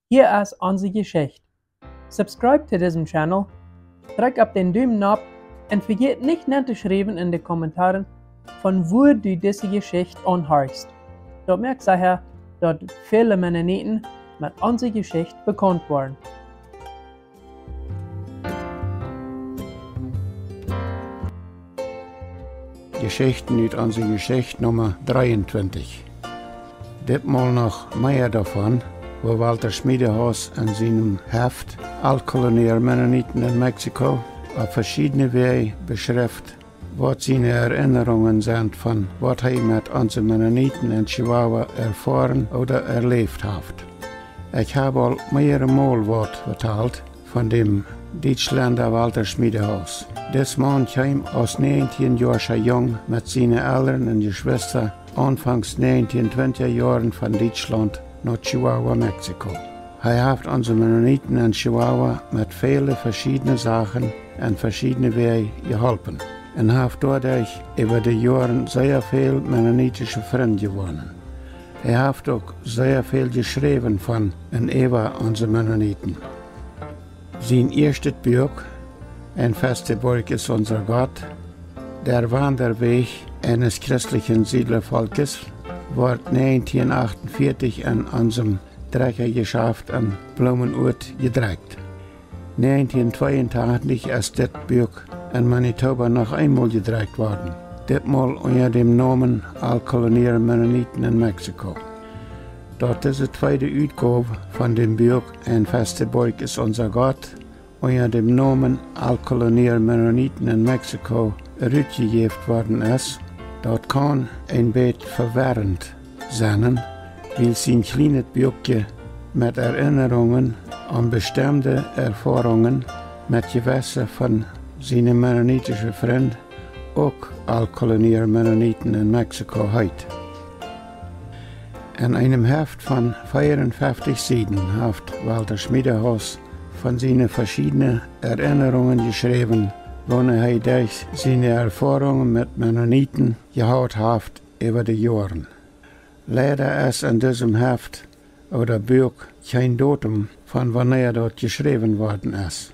Hier ist unsere Geschichte. Subscribe zu diesem Channel, drück auf den Daumen ab und vergiss nicht nachzuschreiben in die Kommentare, von wo du diese Geschichte anhörst. Dort merkt sicher, dass viele Mennoniten mit unserer Geschichte bekannt waren. Geschichten uit onze Geschichte Nummer 23. Ditmal noch mehr davon, wo Walter Schmiedehaus in seinem Heft Altkoloniale Mennoniten in Mexiko auf verschiedene Wege beschreibt, was seine Erinnerungen sind von was er mit unseren Mennoniten in Chihuahua erfahren oder erlebt hat. Ich habe al mehrere Mal was vertelt von dem Deutschländer Walter Schmiedehaus. Des Mann kam aus 19 Jahren jung mit seinen Eltern und Geschwistern anfangs 1920er Jahren von Deutschland nach Chihuahua, Mexiko. Er hat unsere Mennoniten in Chihuahua mit vielen verschiedenen Sachen und verschiedenen Wegen geholfen und hat dadurch über die Jahre sehr viele mennonitische Freunde gewonnen. Er hat auch sehr viel geschrieben von und über unsere Mennoniten. Sein erstes Buch, Ein feste Burg ist unser Gott, der Wanderweg eines christlichen Siedlervolkes, wurde 1948 in unserem Trägergeschäft in Blumenort gedruckt. 1982 ist das Buch in Manitoba noch einmal gedruckt worden, diesmal unter dem Namen Altkoloniale Mennoniten in Mexiko. Dort ist die zweite Ausgabe von dem Buch Ein feste Burg ist unser Gott unter dem Namen Altkoloniale Mennoniten in Mexiko herausgegeben worden ist. Dort kann ein bisschen verwirrend sein, weil sein kleines Buchchen mit Erinnerungen an bestimmte Erfahrungen mit Gewässern von seinen mennonitischen Freunden, auch Altkoloniale Mennoniten in Mexiko hat. In einem Heft von 54 Seiten hat Walter Schmiedehaus von seinen verschiedenen Erinnerungen geschrieben, wo er durch seine Erfahrungen mit Mennoniten gehabt hat über die Jahre. Leider ist in diesem Heft oder Buch kein Datum von wann er dort geschrieben worden ist.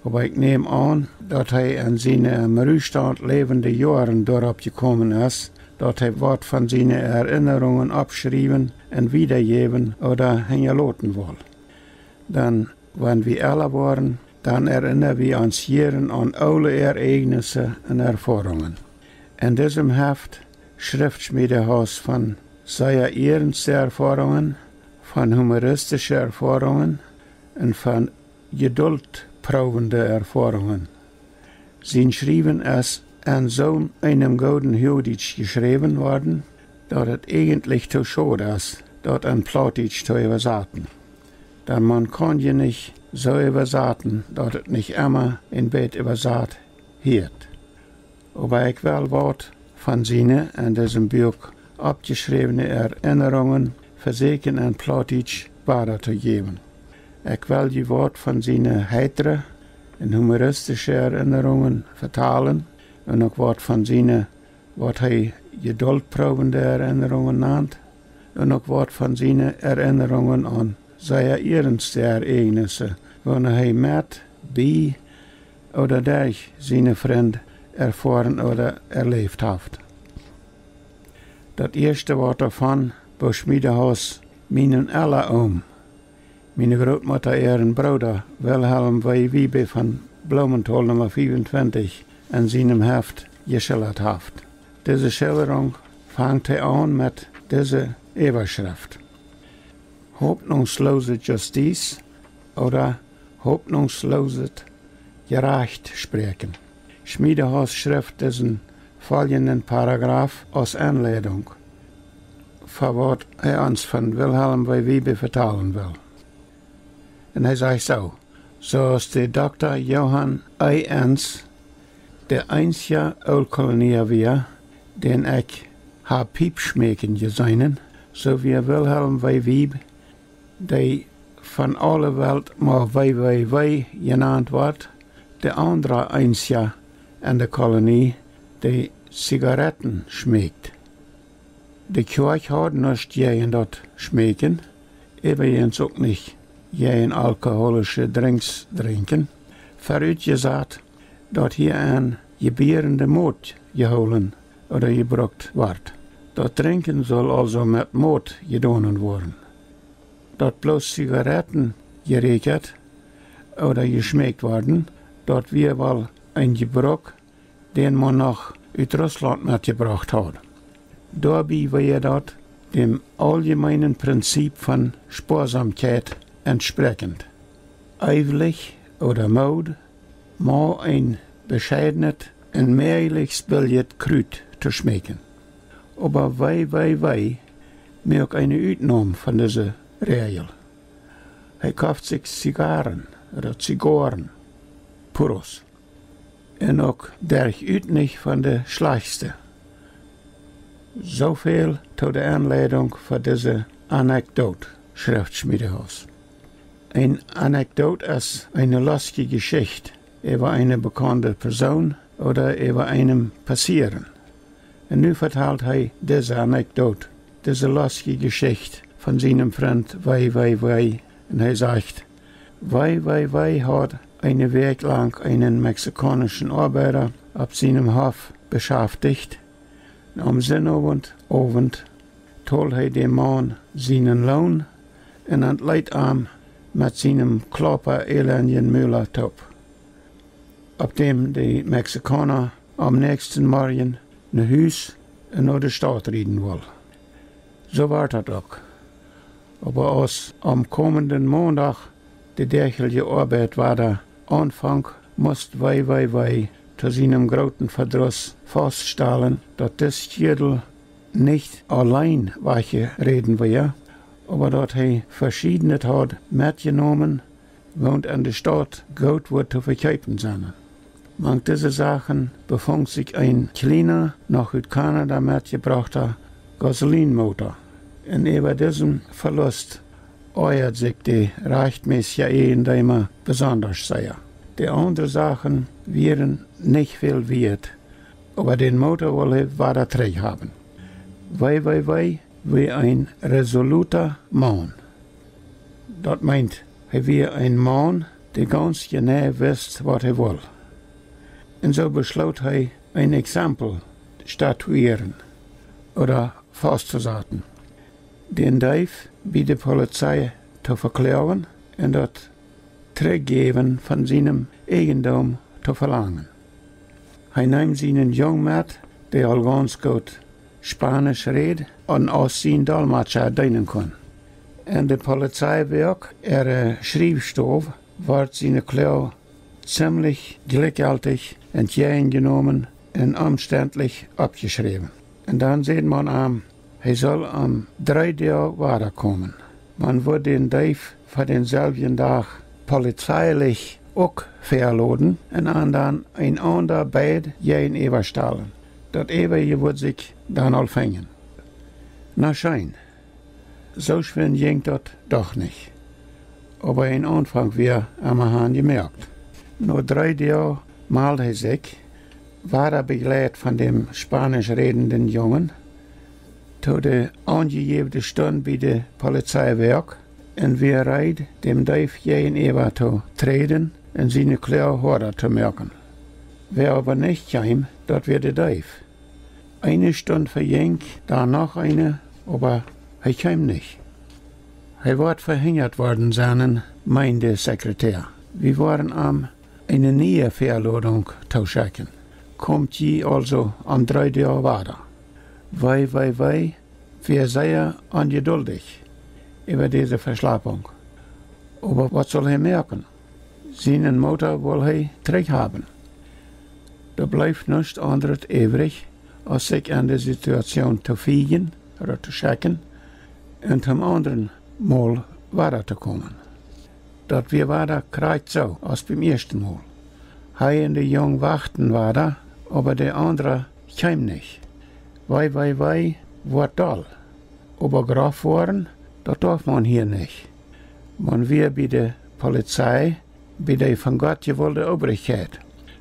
Aber ich nehme an, dass er in seine im Ruhestand lebenden Jahren darauf gekommen ist, dass er was von seinen Erinnerungen abschreiben und wiedergeben oder hinterlassen will. Dann, wenn wir älter waren, dann erinnern wir uns hier an alle Ereignisse und Erfahrungen. In diesem Heft schreibt Schmiedehaus von seiner ernsten Erfahrungen, von humoristischen Erfahrungen und von geduldprobenden Erfahrungen. Sein Schreiben ist in so einem guten Juditsch geschrieben worden, dass es eigentlich zu schade ist, dort ein Plattdeutsch zu übersetzen. Denn man kann ja nicht so übersetzen, dass es nicht immer in Bett übersetzt wird. Aber ich will was von seinen in diesem Buch abgeschriebenen Erinnerungen versuchen in Plattdeutsch weiterzugeben. Ich will die Wort von seinen heiteren und humoristischen Erinnerungen vertalen und auch was von seinen, was er geduldprobende Erinnerungen nennt, und auch was von seinen Erinnerungen an seine ernste Ereignisse, wo er mit, bei oder durch seine Freunde erfahren oder erlebt hat. Das erste Wort davon, bei Schmiedehaus, meinen alle meine Großmutter, ihren Bruder, Wilhelm W. Wiebe von Blumenthal Nummer 25, in seinem Heft geschildert hat. Diese Schilderung fängt an mit dieser Überschrift. Hoffnungslose Justiz oder hoffnungsloses Gerecht sprechen. Schmiedehaus schreibt diesen folgenden Paragraph aus Anleitung, für was er uns von Wilhelm W. Wiebe vertalen will. Und er sagt so ist der Dr. Johann A.N.s der einzige Oldkolonier wir, den ich hab Piepschmecken gesehen, so wie Wilhelm W. Wiebe, der von aller Welt mal WWW genannt wird, der andere einzige in der Kolonie, der Zigaretten schmeckt. Die Kirche hat nicht gegen das Schmecken, übrigens auch nicht jeden alkoholische Drinks trinken, vorausgesagt, dort hier ein gebierende Mut geholen oder gebraucht wird. Dort Trinken soll also mit Mut getan werden. Dort bloß Zigaretten geräkert oder geschmeckt werden, dort wir wohl ein Gebrauch, den man noch aus Russland mitgebracht hat. Dabei war dort dem allgemeinen Prinzip von Sparsamkeit entsprechend. Eifrig oder Mode, mal ein bescheidenes und mehrliches Billett Krüt zu schmecken. Aber wei, mir auch eine Ausnahme von dieser Regel. Er kauft sich Zigarren oder Zigarren, Puros. Und auch der ist nicht von der schlechteste. So viel zu der Anleitung für diese Anekdote, Schriftschmiedehaus. Eine Anekdote ist eine lustige Geschichte über eine bekannte Person oder über einem passieren. Und nun vertelt er diese Anekdote, diese lustige Geschichte von seinem Freund Wei. Und er sagt, Wei hat eine Week lang einen mexikanischen Arbeiter auf seinem Hof beschäftigt. Und am Sonnabend told er dem Mann seinen Lohn und entleiht ihm mit seinem Klopper elenden Müllertop. Ab dem die Mexikaner am nächsten Morgen nach Hus und nach der Stadt reden wollen. So war das auch. Aber als am kommenden Montag die tägliche Arbeit war, der Anfang musste Wei zu seinem großen Verdruss feststellen, dass das Schädel nicht allein reden war, aber dass er verschiedene hat mitgenommen, und an der Stadt gut wird zu verkaufen sein. Mang diese Sachen befand sich ein kleiner, nach Kanada mitgebrachter Gasolinmotor. Und über diesen Verlust äußert sich die rechtmäßige Einnehmer besonders sehr. Die anderen Sachen wären nicht viel wert, aber den Motor wollte er weiter träg haben. Wei, wie ein resoluter Mann. Das meint, er war ein Mann, der ganz genau wusste, was er will. Und so beschloss er, ein Exempel statuieren oder festzusetzen. Den Dieb bei der Polizei zu verklären und das Zurückgeben von seinem Eigentum zu verlangen. Er nahm seinen Jungen mit, der all ganz gut Spanisch redet und aus seinem Dolmetscher dienen kann. Und der Polizeiwerk, ihre Schreibstoff, wird seine Klau ziemlich glücklich entgegengenommen und umständlich abgeschrieben. Und dann sieht man am, er soll am 3. Tag weiterkommen. Man wird den Dieb für denselben Tag polizeilich auch verladen und dann ein anderer Beid gegenüberstellen. Das Ewige wird sich dann all fängen. Na schein, so schön ging das doch nicht. Aber ein Anfang wir am gemerkt. Nur 3 Jahre malte er sich, war er begleitet von dem spanisch redenden Jungen, zu der angegebenen Stunde bei der Polizeiwerk, und wir reit dem Dieb gegenüber zu treten und seine Klau harder zu merken. Wer aber nicht kam, dort wird der Dieb. Eine Stunde verging, dann noch eine, aber er kam nicht. Er wird verhindert worden sein, meint der Sekretär. Wir waren eine neue Verladung zu schicken. Kommt je also am 3. Jahr weiter. Wei, wir sehr ungeduldig über diese Verschleppung. Aber was soll er merken? Seinen Motor will er zurückhaben. Da bleibt nichts anderes übrig, als sich an der Situation zu fügen oder zu schicken und zum anderen Mal weiterzukommen. Das wir weiter kriegt so als beim ersten Mal. Er und der Jung warten weiter, aber der andere kam nicht. Wei, wird doll. Aber graf worden, das darf man hier nicht. Man wir bei der Polizei, bei der von Gott gewollte Obrigkeit.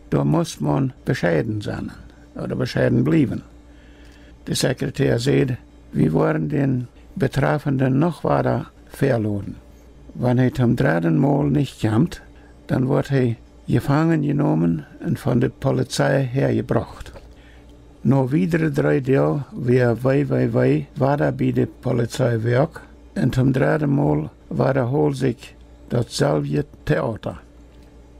Da muss man bescheiden sein oder bescheiden bleiben. Der Sekretär sagt, wir wollen den Betreffenden noch weiter verloren. Wenn er zum dritten Mal nicht kommt, dann wird er gefangen genommen und von der Polizei hergebracht. Noch wieder 3 Tage war er bei der Polizei weg und zum dritten Mal wiederholt sich dasselbe Theater.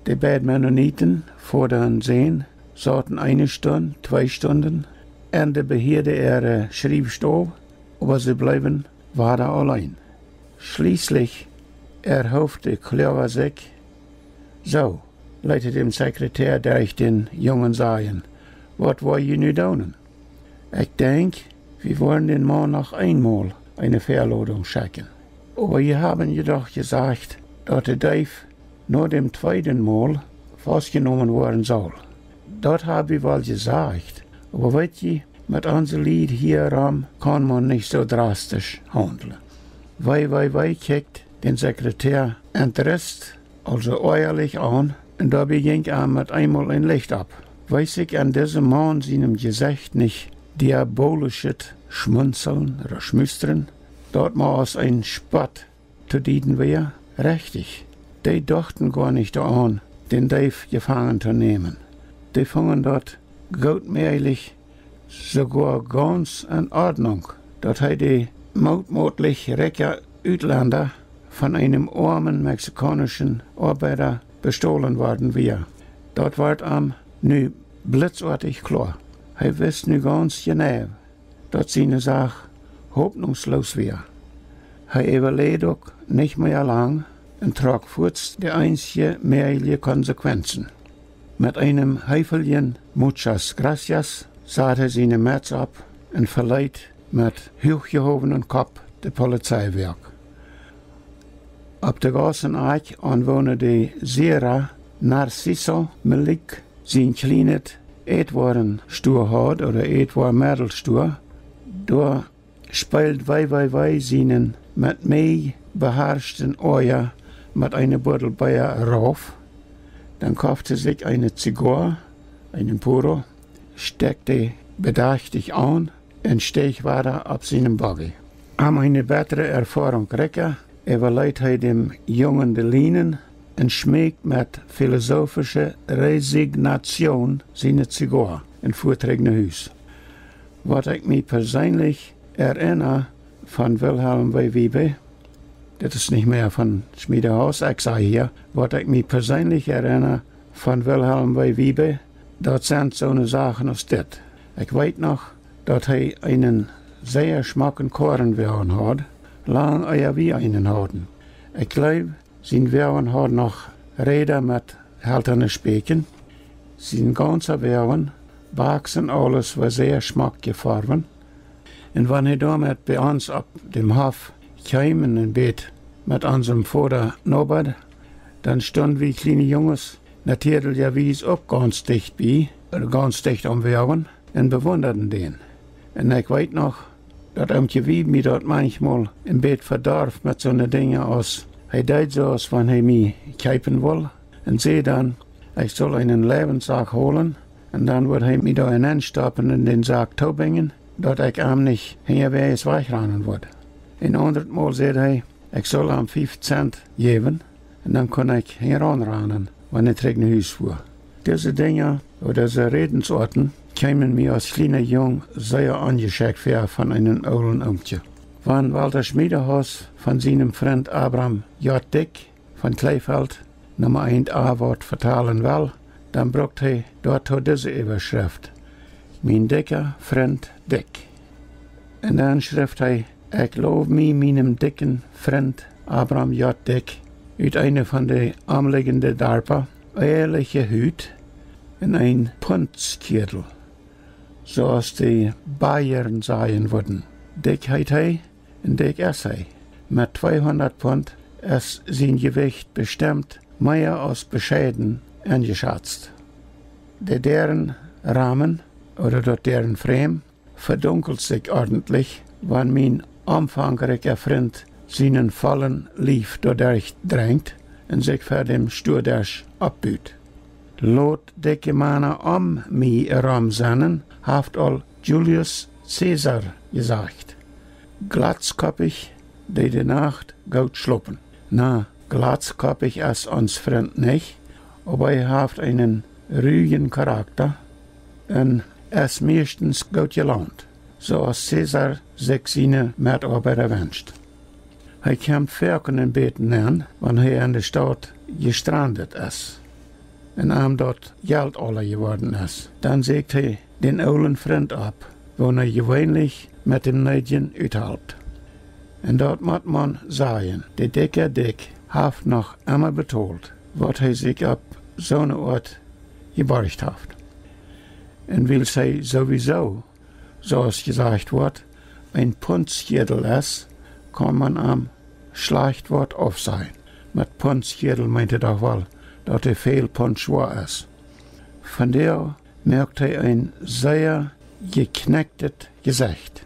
Die beiden Mennoniten vor den Seen saßen 1 Stunde, 2 Stunden und der beheerde ihre Schreibstab, aber sie bleiben weiter allein. Schließlich erhofft der Klöver sich, so, leitet dem Sekretär durch den Jungen sagen, was wollt ihr nu tun? Ich denke, wir wollen den Mann noch einmal eine Verlodung schicken. Aber wir haben jedoch gesagt, dass der Dave nur dem zweiten Mal festgenommen werden soll. Das habe ich wohl gesagt, aber weißt ihr, mit unserem Lied hier kann man nicht so drastisch handeln. Kickt den Sekretär Interesse, also ehrlich an, und dabei ging er mit einmal ein Licht ab. Weiß ich an diesem Mann seinem Gesicht nicht diabolisches Schmunzeln oder Schmüstern, dort mal aus ein Spott zu dienen wäre? Richtig, die dachten gar nicht daran, den Dave gefangen zu nehmen. Die fanden dort gutmütig sogar ganz in Ordnung, dass die mutmaßlich reiche Utländer von einem armen mexikanischen Arbeiter bestohlen worden wäre. Dort wird am nu blitzartig klar. Er wusste nu ganz genau, dass seine Sache hoffnungslos wäre. Er überlegte auch nicht mehr lang und trug kurz die einzige mögliche Konsequenzen. Mit einem Häufelchen Muchas Gracias sah er seine Metz ab und verließ mit hochgehobenem Kopf das Polizeiwerk. Auf der großen Eich wohnte die Sierra Narciso Malik, sein kleines etwaren Stur hat oder etwar Mädelstur. Da spielt seinen mit mehr beherrschten Eier mit einer Beutel Bayer rauf. Dann kaufte sich eine Zigarre, einen Puro, steckte bedächtig an und stieg weiter auf seinem Buggy. Um eine bessere Erfahrung kriegen, überlegt er dem Jungen die Linien und schmeckt mit philosophischer Resignation seine Zigarre in vorträgende Hus. Was ich mich persönlich erinnere von Wilhelm W. Wiebe, das ist nicht mehr von Schmiedehaus, ich sage hier, was ich mich persönlich erinnere von Wilhelm W. Wiebe, das sind so eine Sachen als das. Ich weiß noch, dass er einen sehr schmacken Kornwehren hat, lang eher wie einen hatten. Ich glaube, sein Wehren hat noch Räder mit haltenden Speken. Sein ganzer Wehren, wachsen alles war sehr schmackgefarben. Und wenn er damit bei uns ab dem Hof kam in ein Bett mit unserem Vater Norbert, dann standen wir kleine Jungs natürlich auch ganz dicht bei, oder ganz dicht am Wehren und bewunderten den. Und ich weiß noch, dass wie mir dort manchmal im Bett verdarf mit so ne Dinge aus. Er deed so, als wenn er mich kijken will. Und zei dann, ich soll einen Lebenssack holen. Und dann wird er mich da hineinstoppen in den Sack bringen, dass ich ihm nicht hinterwegs wegrennen wird. Ein anderes Mal sagt er, ich soll ihm 5 Cent geben. Und dann kann ich heranrennen, wenn ich nach Haus fuhr. Diese Dinge oder diese Redensarten kämen mir als kleiner Jung sehr angeschickt vor von einem alten Onkje. Wenn Walter Schmiedehaus von seinem Freund Abraham J. Dick von Kleefeld Nummer 1a Wort vertalen will, dann braucht er dort diese Überschrift. Mein dicker Freund Dick. Und dann schreibt er, ich lobe mich meinem dicken Freund Abraham J. Dick uit eine von den anliegenden Darpa, ehrliche Hüt in ein Punzkirtel, so als die Bayern sagen würden. Dick heit er und dick ist er. Mit 200 Pfund ist sein Gewicht bestimmt mehr als bescheiden eingeschätzt. Deren Rahmen oder deren Frame verdunkelt sich ordentlich, wenn mein umfangreicher Freund seinen vollen Lief dadurch drängt und sich vor dem Sturdash abbüht. Lot dicke Männer mich herumsennen, hat all Julius Caesar gesagt. Glatzkoppig die Nacht gut schluppen. Na, glatzkoppig ist uns Freund nicht, aber er hat einen ruhigen Charakter und ist meistens gut gelaunt, so als Caesar sich seine Mitarbeiter wünscht. Er kommt Ferken beten an, wenn er in der Stadt gestrandet ist und ihm dort Geld alle geworden ist. Dann sagt er den alten Freund ab, wo er gewöhnlich mit dem Neidchen uithält. Und dort muss man sagen, der dicke Dick hat noch immer betont, was er sich ab so einer Ort geborgt hat. Und weil sie sowieso, so es gesagt wird, ein Punzschädel ist, kann man am Schlachtwort auf sein. Mit Punzschädel meint er doch wohl, dass er viel Punsch war ist. Von der merkt er ein sehr geknecktes Gesicht.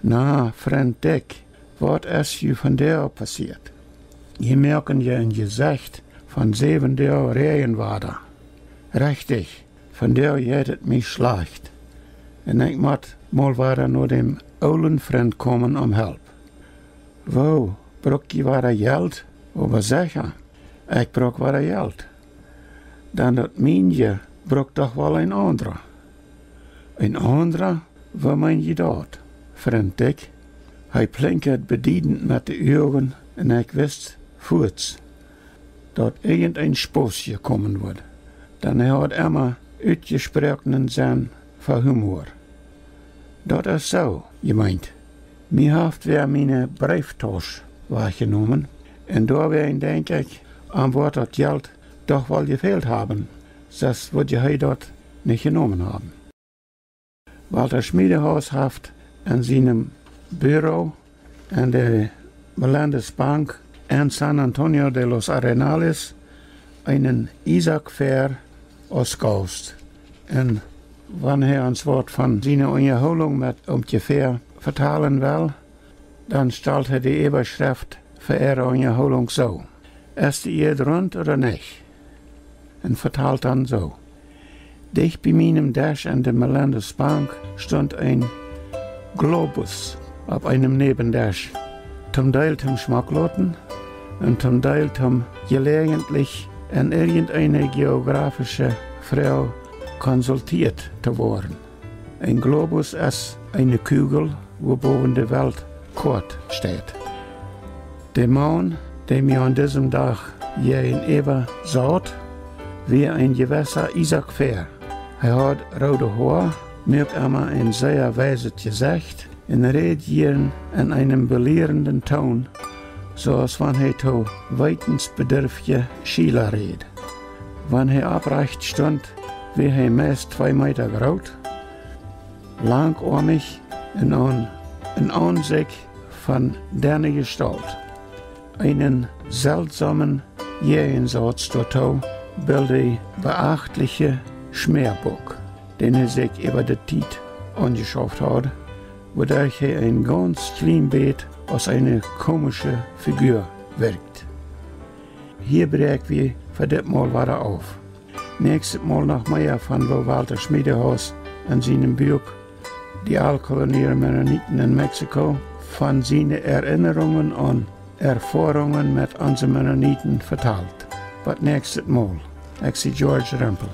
Na, Freund Dick, was ist hier von der passiert? Je merken ja ein Gesicht von 7 der Regenwader. Richtig, von der jedet mich schlecht. Und ich muss mal wieder nur dem alten Freund kommen Hilfe. Wo, braucht ihr wieder Geld? Aber sicher, ich brauch wieder Geld. Dann das Minje braucht doch wohl ein anderer. Ein anderer? Wo meint ihr dort? Freund Dick, hij plinkert bedienend mit den Augen und ich wist voorts dat irgendein Sposje kommen wird. Dann hat er immer uitgesproken zijn voor humor. Dat is zo, je meint. Mir haft weer meine Brieftasche wahrgenommen und da werden, denk ich, am Wort dat Geld doch wohl gefehlt haben. Das wird je hij dort nicht genommen haben. Walter Schmiedehaus haft in seinem Büro an der Landesbank in San Antonio de los Arenales einen Isaac Fair ausgekost. Und wenn er uns Wort von seiner Unterholung mit ungefähr vertalen will, dann stellt er die Überschrift für ihre Unterholung so. Ist die Erde rund oder nicht? Und vertalt dann so. Dicht bei meinem Tisch an der Landesbank stand ein Globus auf einem Nebentisch. Zum Teil zum Schmackloten und zum Teil zum gelegentlich in irgendeine geografische Frau konsultiert zu werden. Ein Globus ist eine Kugel, wo boven der Welt Kort steht. Der Mann, der mir an diesem Tag hier in Eber saut, wie ein gewisser Isaac Fair. Er hat rote Haar, merkt immer ein sehr weises Gesicht und redet hier in einem belehrenden Ton, so als wenn er zu weitensbedürftige Schüler redet. Wenn er abrecht stund, wie er meist 2 Meter groß, langarmig und ein Ansicht von der Gestalt. Einen seltsamen Jehensatz dazu bildet beachtliche Schmerbuck, den er sich über die Zeit angeschafft hat, wodurch er ein ganz klein Bild aus einer komischen Figur wirkt. Hier brechen wir für das Mal wieder auf. Nächstes Mal noch mehr von Walter Schmiedehaus in seinem Buch Die Alkolonieren Mennoniten in Mexiko, von seinen Erinnerungen an Erfahrungen mit unseren Mennoniten verteilt. Bis nächstes Mal. Ich bin George Rempel.